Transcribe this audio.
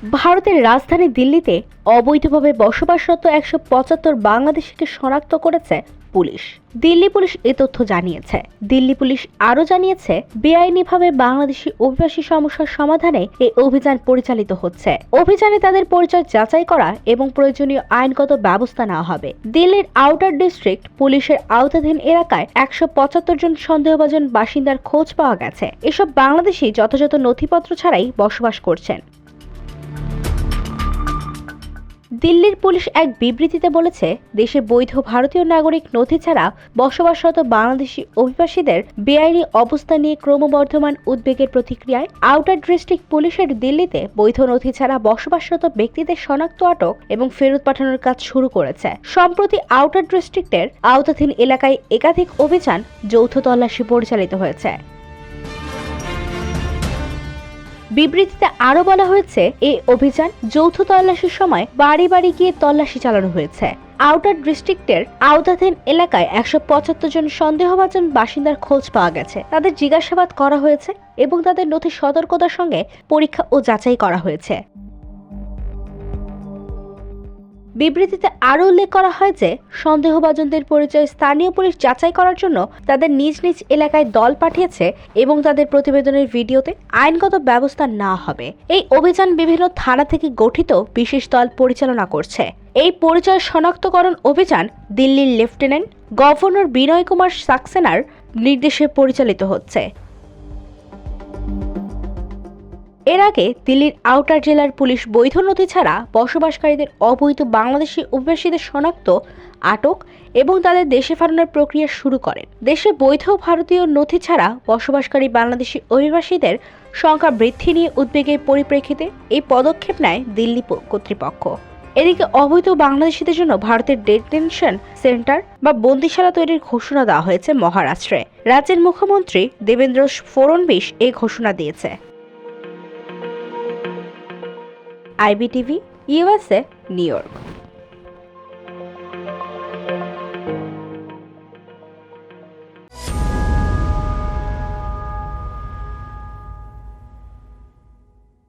ভারতের রাজধানী দিল্লিতে অবৈধভাবে বসবাসরত ১৭৫ বাংলাদেশিকে শনাক্ত করেছে পুলিশ। দিল্লি পুলিশ এ তথ্য জানিয়েছে। দিল্লি পুলিশ আরও জানিয়েছে, বেআইনিভাবে বাংলাদেশি অভিবাসী সমস্যার সমাধানে এই অভিযান পরিচালিত হচ্ছে। অভিযানে তাদের পরিচয় যাচাই করা এবং প্রয়োজনীয় আইনগত ব্যবস্থা নেওয়া হবে। দিল্লির আউটার ডিস্ট্রিক্ট পুলিশের আওতাধীন এলাকায় ১৭৫ জন সন্দেহভাজন বাসিন্দার খোঁজ পাওয়া গেছে। এসব বাংলাদেশি যথাযথ নথিপত্র ছাড়াই বসবাস করছেন। দিল্লির পুলিশ এক বিবৃতিতে বলেছে, দেশে বৈধ ভারতীয় নাগরিক নথি ছাড়া বসবাসরত বাংলাদেশি অভিবাসীদের বেআইনি অবস্থা নিয়ে ক্রমবর্ধমান উদ্বেগের প্রতিক্রিয়ায় আউটার ডিস্ট্রিক্ট পুলিশের দিল্লিতে বৈধ নথি ছাড়া বসবাসরত ব্যক্তিদের শনাক্ত, আটক এবং ফেরত পাঠানোর কাজ শুরু করেছে। সম্প্রতি আউটার ডিস্ট্রিক্টের আওতাধীন এলাকায় একাধিক অভিযান, যৌথ তল্লাশি পরিচালিত হয়েছে। বিবৃতিতে আরও বলা হয়েছে, এই অভিযান যৌথ তল্লাশির সময় বাড়ি বাড়ি গিয়ে তল্লাশি চালানো হয়েছে। আউটার ডিস্ট্রিক্টের আওতাধীন এলাকায় ১৭৫ জন সন্দেহভাজন বাসিন্দার খোঁজ পাওয়া গেছে। তাদের জিজ্ঞাসাবাদ করা হয়েছে এবং তাদের নথি সতর্কতার সঙ্গে পরীক্ষা ও যাচাই করা হয়েছে। বিবৃতিতে আরও উল্লেখ করা হয় যে, সন্দেহভাজনদের পরিচয় স্থানীয় পুলিশ যাচাই করার জন্য তাদের নিজ নিজ এলাকায় দল পাঠিয়েছে এবং তাদের প্রতিবেদনের ভিডিওতে আইনগত ব্যবস্থা নেওয়া হবে। এই অভিযান বিভিন্ন থানা থেকে গঠিত বিশেষ দল পরিচালনা করছে। এই পরিচয় শনাক্তকরণ অভিযান দিল্লির লেফটেন্যান্ট গভর্নর বিনয় কুমার সাক্সেনার নির্দেশে পরিচালিত হচ্ছে। এর আগে দিল্লির আউটার জেলার পুলিশ বৈধ নথি ছাড়া বসবাসকারীদের অবৈধ বাংলাদেশি অভিবাসীদের শনাক্ত, আটক এবং তাদের দেশে ফেরানোর প্রক্রিয়া শুরু করেন। দেশে বৈধ ভারতীয় নথি ছাড়া বসবাসকারী বাংলাদেশি অভিবাসীদের সংখ্যা বৃদ্ধি নিয়ে উদ্বেগের পরিপ্রেক্ষিতে এই পদক্ষেপ নেয় দিল্লি কর্তৃপক্ষ। এদিকে অবৈধ বাংলাদেশিদের জন্য ভারতের ডিটেনশন সেন্টার বা বন্দিশালা তৈরির ঘোষণা দেওয়া হয়েছে মহারাষ্ট্রে। রাজ্যের মুখ্যমন্ত্রী দেবেন্দ্র ফড়নবিস এই ঘোষণা দিয়েছে। IBTV, USA, new York.